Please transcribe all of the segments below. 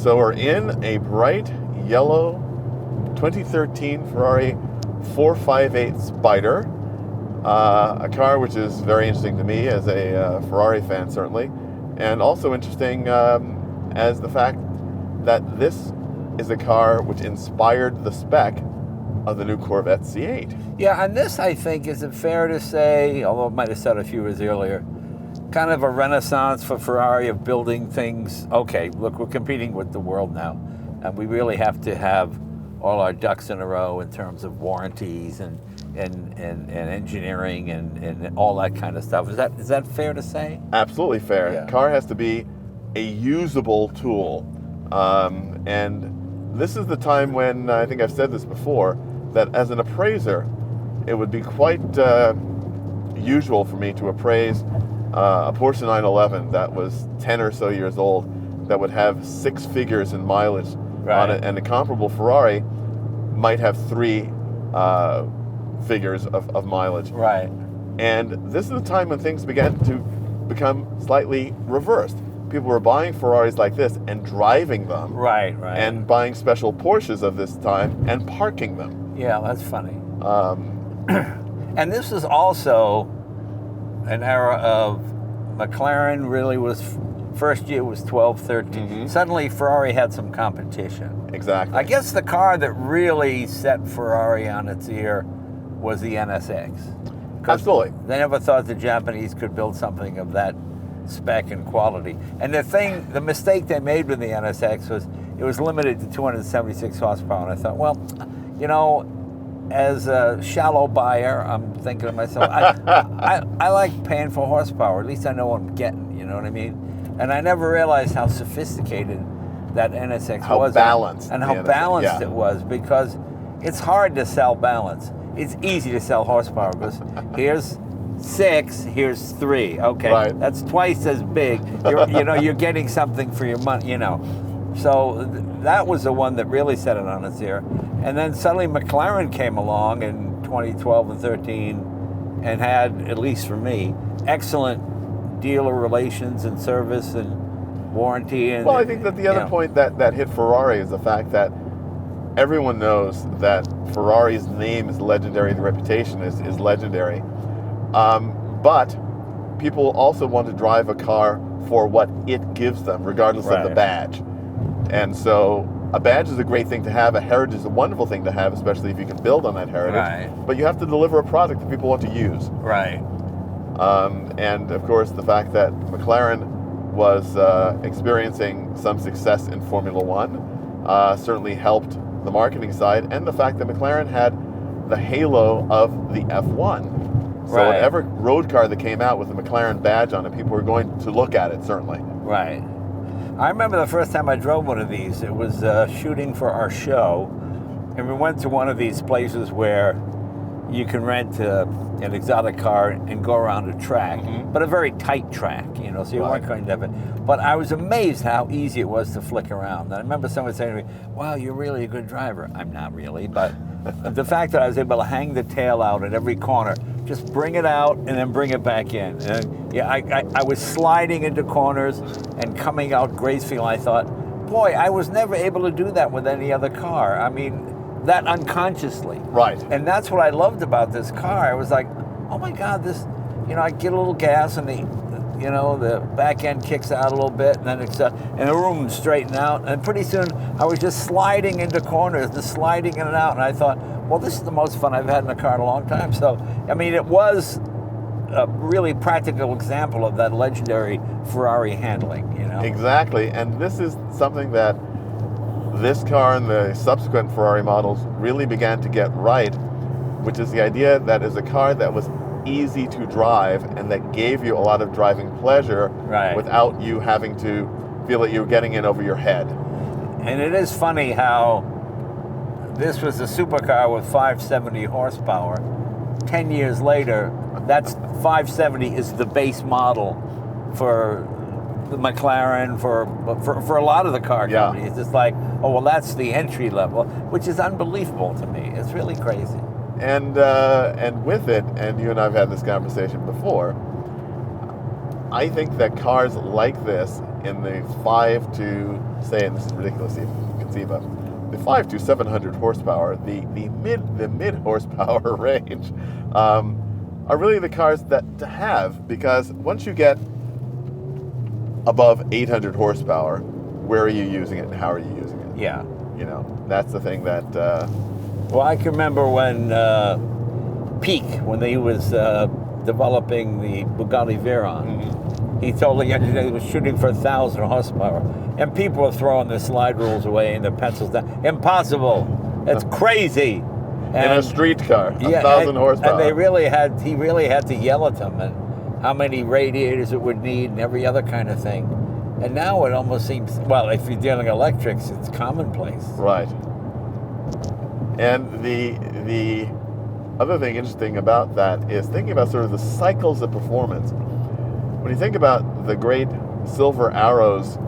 So we're in a bright yellow 2013 Ferrari 458 Spider, a car which is very interesting to me as a Ferrari fan, certainly, and also interesting as the fact that this is a car which inspired the spec of the new Corvette C8. Yeah, and this, I think, is it fair to say, although it might have said a few years earlier, kind of a renaissance for Ferrari of building things. Okay, look, we're competing with the world now, and we really have to have all our ducks in a row in terms of warranties and engineering and all that kind of stuff. Is that fair to say? Absolutely fair. Yeah. Car has to be a usable tool. And this is the time when, I think I've said this before, that as an appraiser, it would be quite usual for me to appraise a Porsche 911 that was 10 or so years old, that would have 6 figures in mileage on it, and a comparable Ferrari might have 3 figures of mileage. Right. And this is the time when things began to become slightly reversed. People were buying Ferraris like this and driving them. Right. And buying special Porsches of this time and parking them. Yeah, that's funny. And this is also an era of McLaren really was, first year was 12, 13. Mm-hmm. Suddenly Ferrari had some competition. Exactly. I guess the car that really set Ferrari on its ear was the NSX. Absolutely. They never thought the Japanese could build something of that spec and quality. And the mistake they made with the NSX was it was limited to 276 horsepower. And I thought, well, you know, as a shallow buyer, I'm thinking to myself, I like paying for horsepower. At least I know what I'm getting, you know what I mean? And I never realized how sophisticated that NSX was. And how balanced it was, because it's hard to sell balance. It's easy to sell horsepower because here's 6, here's 3. Okay, right. That's twice as big. You're getting something for your money, you know. So that was the one that really set it on its ear. And then suddenly McLaren came along in 2012 and 13 and had, at least for me, excellent dealer relations and service and warranty. And, well, I think that the other point that hit Ferrari is the fact that everyone knows that Ferrari's name is legendary, the reputation is legendary. But people also want to drive a car for what it gives them, regardless of the badge. And so a badge is a great thing to have. A heritage is a wonderful thing to have, especially if you can build on that heritage. Right. But you have to deliver a product that people want to use. Right. And of course, the fact that McLaren was experiencing some success in Formula One certainly helped the marketing side, and the fact that McLaren had the halo of the F1. So whatever road car that came out with a McLaren badge on it, people were going to look at it, certainly. Right. I remember the first time I drove one of these, it was shooting for our show, and we went to one of these places where you can rent an exotic car and go around a track, but a very tight track, you know, so you weren't going to have it. But I was amazed how easy it was to flick around. And I remember someone saying to me, wow, you're really a good driver. I'm not really, but the fact that I was able to hang the tail out at every corner, just bring it out and then bring it back in. And I was sliding into corners and coming out gracefully. I thought, boy, I was never able to do that with any other car. I mean, that unconsciously. Right. And that's what I loved about this car. I was like, oh my God, this, you know, I get a little gas and the back end kicks out a little bit, and then and the room straightened out, and pretty soon I was just sliding into corners, just sliding in and out, and I thought, well, this is the most fun I've had in a car in a long time. So, I mean, it was a really practical example of that legendary Ferrari handling, you know? Exactly, and this is something that this car and the subsequent Ferrari models really began to get right, which is the idea that is a car that was easy to drive and that gave you a lot of driving pleasure without you having to feel that you were getting in over your head. And it is funny how this was a supercar with 570 horsepower. 10 years later, that's 570 is the base model for the McLaren, for a lot of the car companies. It's just like, oh, well, that's the entry level, which is unbelievable to me. It's really crazy. And with it, and you and I have had this conversation before, I think that cars like this in the 5 to, say, and this is ridiculous if you can see, but the 5 to 700 horsepower, the mid horsepower range, are really the cars that to have, because once you get above 800 horsepower, where are you using it and how are you using it? Yeah. You know, that's the thing that. Well, I can remember when Peak, when he was developing the Bugatti Veyron, he told the engineer he was shooting for 1,000 horsepower, and people were throwing the slide rules away and the pencils down. Impossible! It's crazy. In a street car, 1,000 horsepower. And he really had to yell at them and how many radiators it would need and every other kind of thing. And now it almost seems, well, if you're dealing electrics, it's commonplace. Right. And the other thing interesting about that is thinking about sort of the cycles of performance. When you think about the great Silver Arrows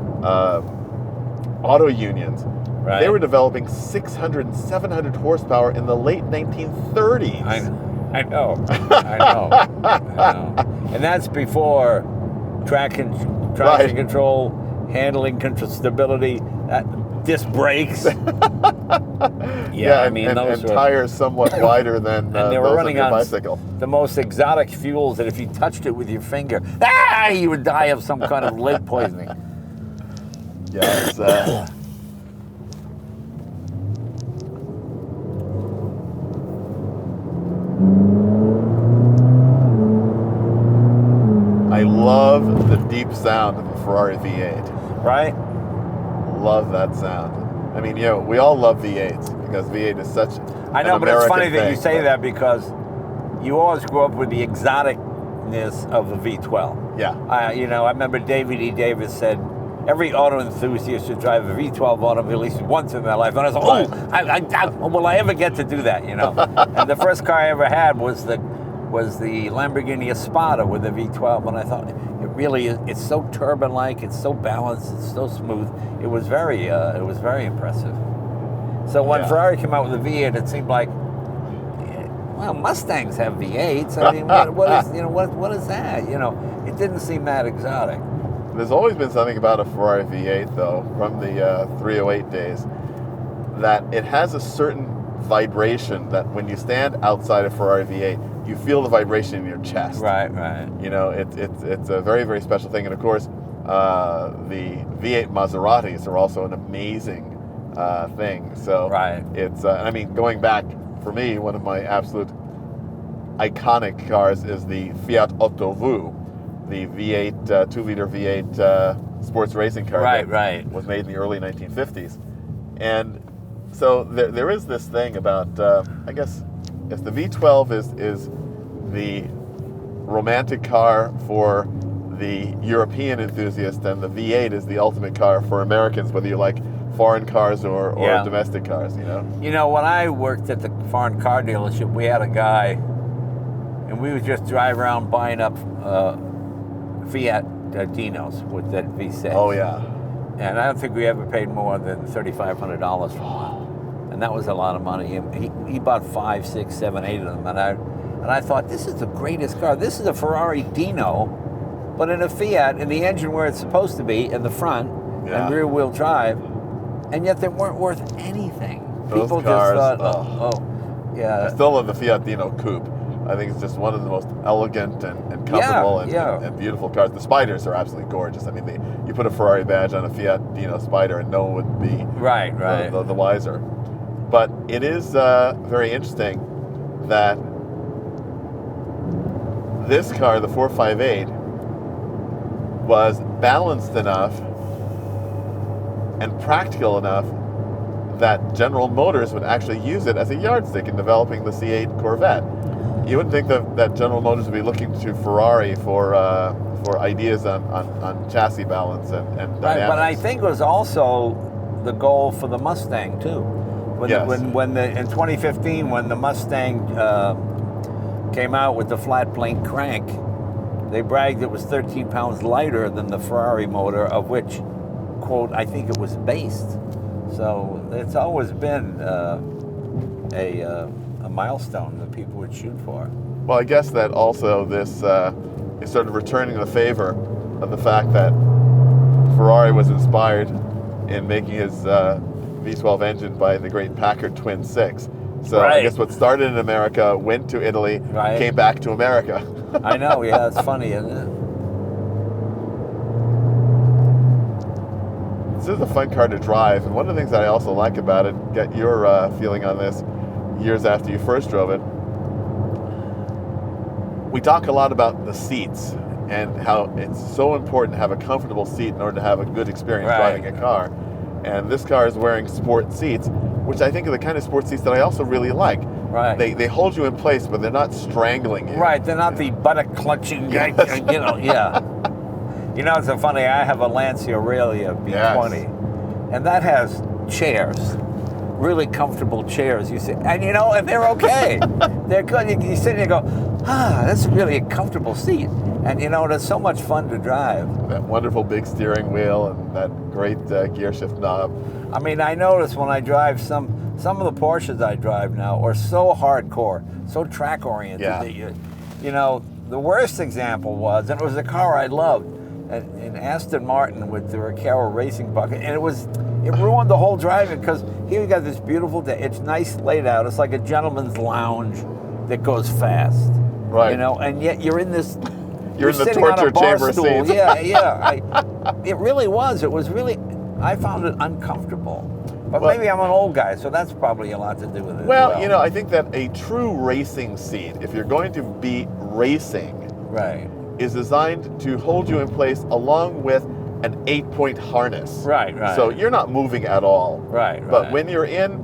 auto unions, right, they were developing 600 and 700 horsepower in the late 1930s. I know. And that's before traction control, handling control, stability, disc brakes. Yeah, and tires somewhat wider than and they were those running of your on bicycle. The most exotic fuels that if you touched it with your finger, you would die of some kind of lead poisoning. Yeah, it's I love the deep sound of a Ferrari V8. Right? Love that sound. I mean, you know, we all love V8s because V8 is such I know, an but it's funny American that you thing, say but- that because you always grew up with the exoticness of the V12. Yeah. I remember David E. Davis said, every auto enthusiast should drive a V12 automobile at least once in their life. And I was like, will I ever get to do that, you know? And the first car I ever had was the Lamborghini Espada with the V12, and I thought, it really is, it's so turbine-like, it's so balanced, it's so smooth. It was very impressive. So when Ferrari came out with the V8, it seemed like, well, Mustangs have V8s. I mean, what is that? You know, it didn't seem that exotic. There's always been something about a Ferrari V8, though, from the 308 days, that it has a certain vibration that when you stand outside a Ferrari V8, you feel the vibration in your chest. Right. You know, it's a very, very special thing. And of course, the V8 Maseratis are also an amazing thing. So right. It's, I mean, going back, for me, one of my absolute iconic cars is the Fiat Ottovu, the V8, 2-liter V8 sports racing car. Right. Was made in the early 1950s. And so there is this thing about, I guess, if the V12 is the romantic car for the European enthusiast, and the V8 is the ultimate car for Americans, whether you like foreign cars or domestic cars, you know? You know, when I worked at the foreign car dealership, we had a guy, and we would just drive around buying up Fiat Dinos with that V6. Oh, yeah. And I don't think we ever paid more than $3,500 for one. And that was a lot of money. And he bought 5, 6, 7, 8 of them. And I thought, this is the greatest car. This is a Ferrari Dino, but in a Fiat, and the engine where it's supposed to be in the front, and rear-wheel drive, and yet they weren't worth anything. Those People cars, just thought, I still love the Fiat Dino Coupe. I think it's just one of the most elegant and comfortable and beautiful cars. The Spiders are absolutely gorgeous. I mean, you put a Ferrari badge on a Fiat Dino Spider and no one would be the wiser. But it is very interesting that this car, the 458, was balanced enough and practical enough that General Motors would actually use it as a yardstick in developing the C8 Corvette. You wouldn't think that General Motors would be looking to Ferrari for ideas on chassis balance and dynamics. But I think it was also the goal for the Mustang too. In 2015, when the Mustang came out with the flat plane crank, they bragged it was 13 pounds lighter than the Ferrari motor, of which, quote, I think it was based. So it's always been a milestone that people would shoot for. Well, I guess that also this is sort of returning the favor of the fact that Ferrari was inspired in making his V12 engine by the great Packard Twin 6. So Right. I guess what started in America went to Italy, Right. came back to America. I know, yeah, it's funny, isn't it? This is a fun car to drive, and one of the things that I also like about it, get your feeling on this years after you first drove it, we talk a lot about the seats and how it's so important to have a comfortable seat in order to have a good experience Right. driving a car. And this car is wearing sport seats, which I think are the kind of sport seats that I also really like. Right. They hold you in place, but they're not strangling you. Right, they're not the buttock clutching, Yes. you know, yeah. You know, it's so funny, I have a Lancia Aurelia B20, and that has chairs, really comfortable chairs. You see, and you know, and they're okay. They're good. You sit there and go, that's really a comfortable seat. And you know, it's so much fun to drive. That wonderful big steering wheel and that great gear shift knob. I mean, I notice when I drive some of the Porsches I drive now are so hardcore, so track oriented. Yeah. That you know, the worst example was, and it was a car I loved, an Aston Martin with the Recaro racing bucket, and it ruined the whole driving because here you got this beautiful day. It's nice laid out. It's like a gentleman's lounge that goes fast. Right. You know, and yet you're in this. You're in the sitting on a torture bar chamber stool. seat. Yeah. It really was. It was really. I found it uncomfortable. But Well, maybe I'm an old guy, so that's probably a lot to do with it. Well, as you know, I think that a true racing seat, if you're going to be racing, Right. is designed to hold you in place along with an 8-point harness. Right. So you're not moving at all. Right. But when you're in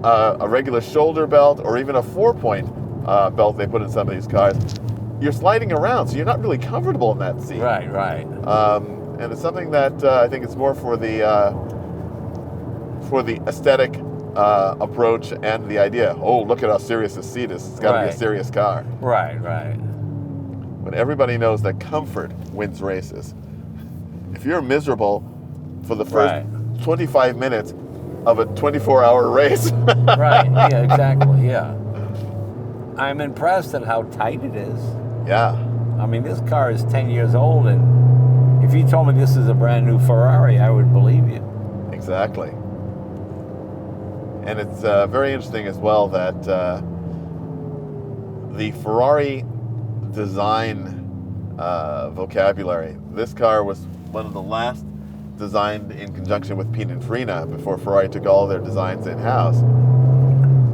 a regular shoulder belt or even a 4-point belt they put in some of these cars, you're sliding around, so you're not really comfortable in that seat. Right. And it's something that I think it's more for the aesthetic approach and the idea. Oh, look at how serious this seat is. It's got to be a Right. serious car. Right. But everybody knows that comfort wins races. If you're miserable for the first Right. 25 minutes of a 24-hour race, Right. Yeah. Exactly. Yeah. I'm impressed at how tight it is. yeah, I mean, this car is 10 years old, and if you told me this is a brand new Ferrari, I would believe you. exactly. And it's very interesting as well that the Ferrari design vocabulary, this car was one of the last designed in conjunction with Pininfarina before Ferrari took all their designs in-house.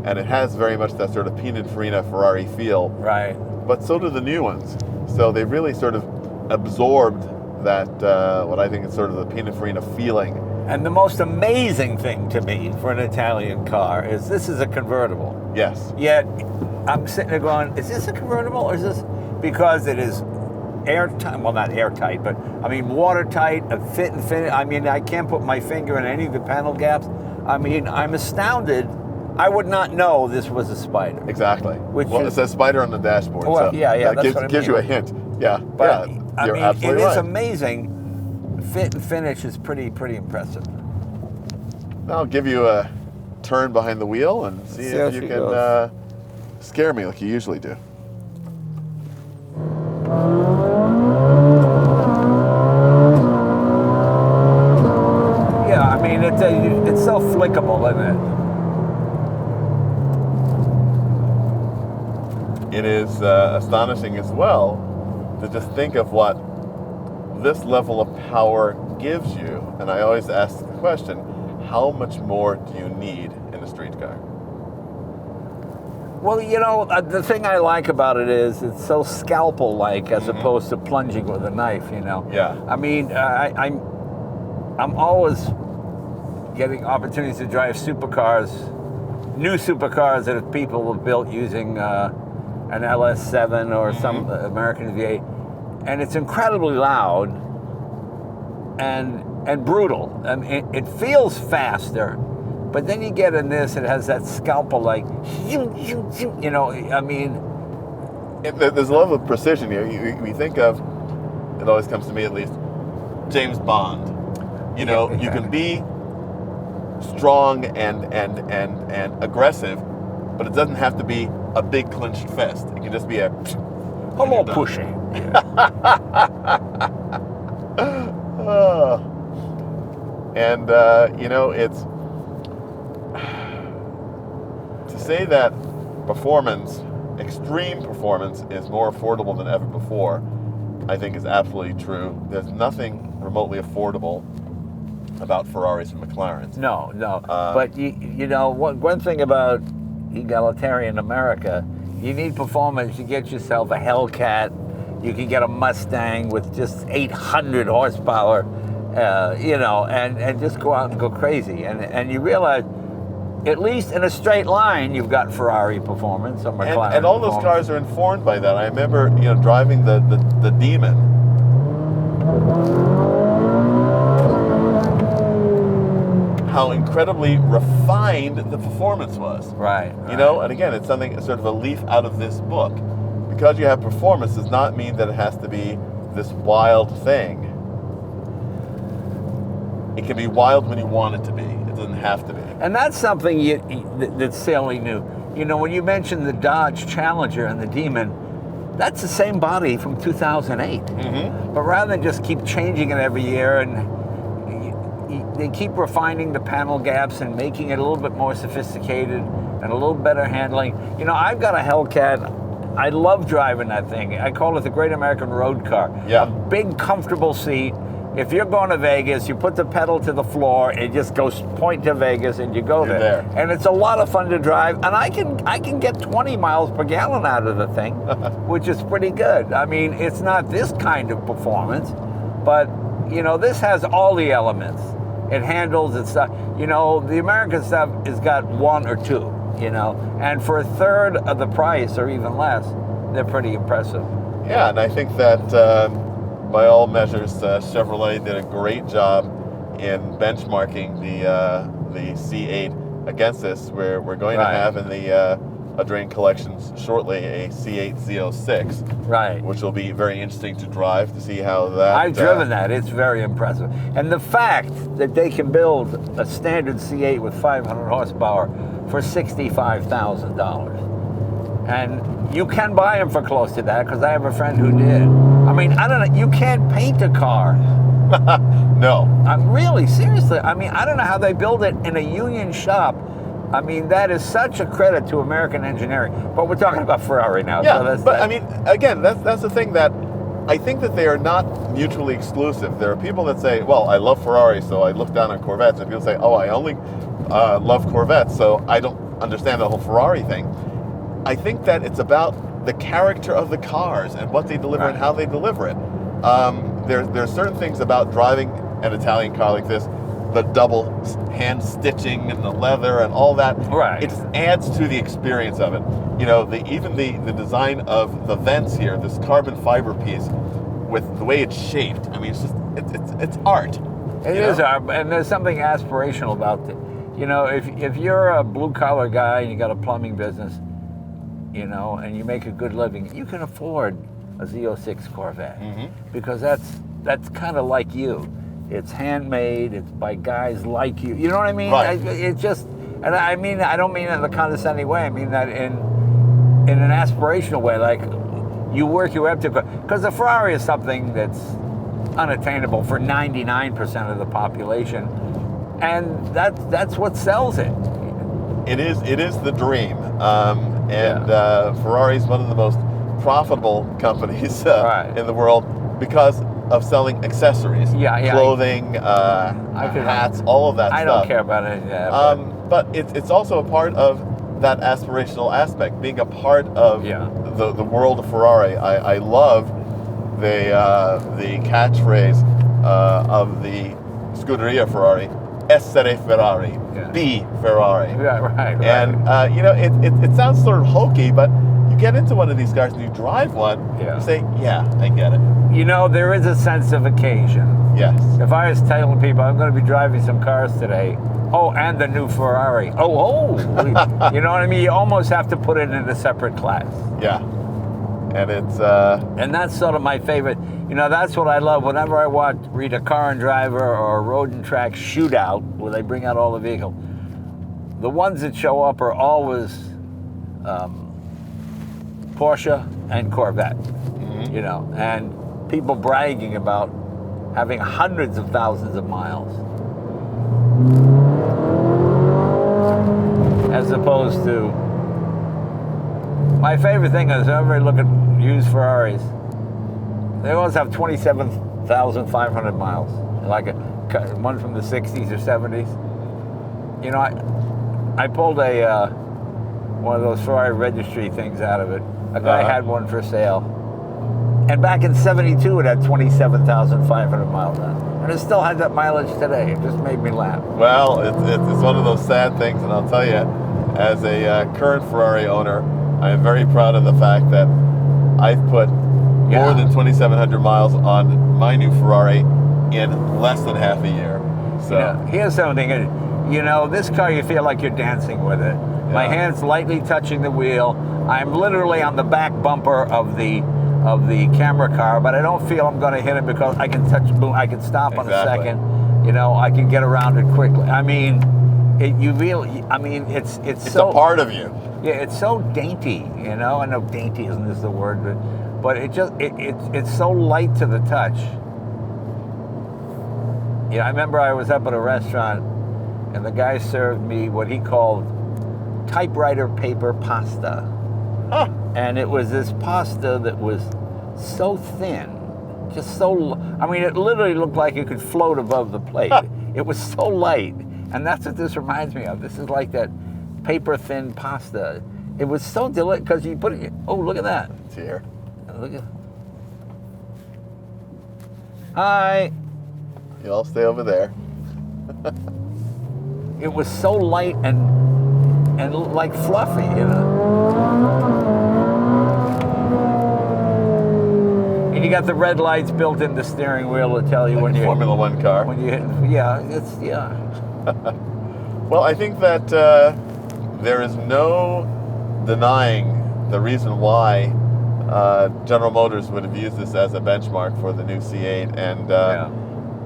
And it has very much that sort of Pininfarina Ferrari feel, Right. but so do the new ones. So they really sort of absorbed that, what I think is sort of the Pininfarina feeling. And the most amazing thing to me for an Italian car is this is a convertible. Yes. Yet I'm sitting there going, is this a convertible or is this? Because it is airtight, well, not airtight, but I mean watertight, a fit and finish. I mean, I can't put my finger in any of the panel gaps. I mean, I'm astounded. I would not know this was a Spider. Exactly. Which Well, is- it says Spider on the dashboard. Well, so yeah, that that's gives, what I gives mean. you a hint. Yeah, But yeah, I you're mean, absolutely it right. is amazing. Fit and finish is pretty impressive. I'll give you a turn behind the wheel and see See how if you she can goes. scare me like you usually do. Yeah, I mean, it's so flickable, isn't it? It is astonishing as well to just think of what this level of power gives you. And I always ask the question, how much more do you need in a street car? Well, you know, the thing I like about it is it's so scalpel-like as opposed to plunging with a knife, you know? Yeah. I mean, I'm always getting opportunities to drive supercars, new supercars that people have built using an LS7 or some American V8, and it's incredibly loud and brutal. I mean, it feels faster, but then you get in this, it has that scalpel-like, you know, I mean... There's a level of precision here. We think of, it always comes to me at least, James Bond. You know, you can be strong and aggressive, but it doesn't have to be a big clenched fist. It can just be a little pushy. And it's to say that extreme performance is more affordable than ever before, I think is absolutely true. There's nothing remotely affordable about Ferraris and McLarens. No. But one thing about egalitarian America, you need performance. You get yourself a Hellcat. You can get a Mustang with just 800 horsepower, and just go out and go crazy. And you realize, at least in a straight line, you've got Ferrari performance or McLaren. And all those cars are informed by that. I remember, driving the Demon. How incredibly refined the performance was. Right. And again, it's sort of a leaf out of this book. Because you have performance does not mean that it has to be this wild thing. It can be wild when you want it to be. It doesn't have to be. And that's something that's fairly new. When you mentioned the Dodge Challenger and the Demon, that's the same body from 2008. Mm-hmm. But rather than just keep changing it every year, and they keep refining the panel gaps and making it a little bit more sophisticated and a little better handling. I've got a Hellcat. I love driving that thing. I call it the Great American Road Car. Yeah. A big, comfortable seat. If you're going to Vegas, you put the pedal to the floor, it just goes point to Vegas, and you go there. And it's a lot of fun to drive. And I can get 20 miles per gallon out of the thing, which is pretty good. I mean, it's not this kind of performance, but this has all the elements. It handles its stuff. The American stuff has got one or two. And for a third of the price or even less, they're pretty impressive. Yeah, and I think that by all measures, Chevrolet did a great job in benchmarking the C8 against this. We're going to have in the Audrain collections shortly a C8 Z06, right? Which will be very interesting to drive to see how that. I've driven that; it's very impressive. And the fact that they can build a standard C8 with 500 horsepower for $65,000, and you can buy them for close to that because I have a friend who did. I mean, I don't know. You can't paint a car. No. Really, seriously. I mean, I don't know how they build it in a union shop. I mean, that is such a credit to American engineering. But we're talking about Ferrari now. Yeah, so I mean, again, that's the thing that I think that they are not mutually exclusive. There are people that say, well, I love Ferrari, so I look down on Corvettes. And people say, oh, I only love Corvettes, so I don't understand the whole Ferrari thing. I think that it's about the character of the cars and what they deliver and how they deliver it. There's certain things about driving an Italian car like this, the double hand stitching and the leather and all that. Right. It just adds to the experience of it. Even the design of the vents here, this carbon fiber piece, with the way it's shaped. I mean, it's art. It is art, and there's something aspirational about it. If you're a blue collar guy and you got a plumbing business, and you make a good living, you can afford a Z06 Corvette because that's kind of like you. It's handmade. It's by guys like you. You know what I mean? Right. It's just, and I mean, I don't mean that in a condescending way. I mean that in an aspirational way. Like you work your way up to, because the Ferrari is something that's unattainable for 99% of the population, and that's what sells it. It is the dream. Ferrari is one of the most profitable companies in the world because of selling accessories, clothing, hats, all of that stuff. I don't care about it. But it's also a part of that aspirational aspect, being a part of the world of Ferrari. I love the catchphrase of the Scuderia Ferrari, Essere Ferrari, be Ferrari. Yeah, right. And it sounds sort of hokey, but you get into one of these cars and you drive one, you say, yeah, I get it. There is a sense of occasion. Yes. If I was telling people I'm going to be driving some cars today, and the new Ferrari. You know what I mean? You almost have to put it in a separate class. Yeah. And it's and that's sort of my favorite. That's what I love. Whenever I read a Car and Driver or a Road and Track shootout where they bring out all the vehicles, the ones that show up are always Porsche and Corvette, Mm-hmm. you know, and people bragging about having hundreds of thousands of miles, as opposed to, my favorite thing is whenever I look at used Ferraris, they always have 27,500 miles, like one from the 60s or 70s. You know, I pulled one of those Ferrari registry things out of it. A guy had one for sale. And back in 72, it had 27,500 miles on it. And it still has that mileage today. It just made me laugh. Well, it's one of those sad things, and I'll tell you, as a current Ferrari owner, I am very proud of the fact that I've put more than 2,700 miles on my new Ferrari in less than half a year. So here's something. You know, this car, you feel like you're dancing with it. Yeah. My hand's lightly touching the wheel. I'm literally on the back bumper of the camera car, but I don't feel I'm going to hit it because I can touch, boom, I can stop on a second. You know, I can get around it quickly. I mean, it's so a part of you. Yeah, it's so dainty, you know. I know dainty isn't the word, but it's so light to the touch. Yeah, I remember I was up at a restaurant, and the guy served me what he called typewriter paper pasta. Huh. And it was this pasta that was so thin, just so, I mean, it literally looked like it could float above the plate. It was so light. And that's what this reminds me of. This is like that paper thin pasta. It was so delicious because you put it, oh, look at that. It's here. Look at, hi. You all stay over there. It was so light and like fluffy, you know. And you got the red lights built in the steering wheel to tell you like when you're Formula One car. When you hit, yeah. Well, I think that there is no denying the reason why General Motors would have used this as a benchmark for the new C8, and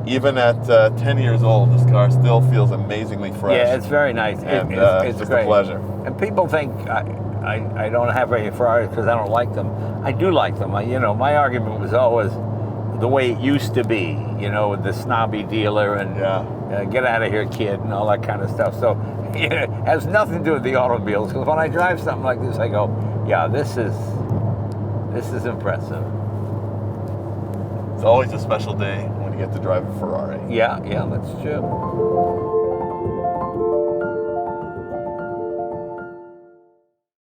even at 10 years old, this car still feels amazingly fresh. Yeah, it's very nice. And it's just great. a pleasure. And people think I don't have any Ferraris because I don't like them. I do like them. You know, my argument was always the way it used to be, you know, with the snobby dealer and get out of here, kid, and all that kind of stuff. So it has nothing to do with the automobiles, because when I drive something like this, I go, yeah, this is impressive. It's always a special day when you get to drive a Ferrari. Yeah, that's true.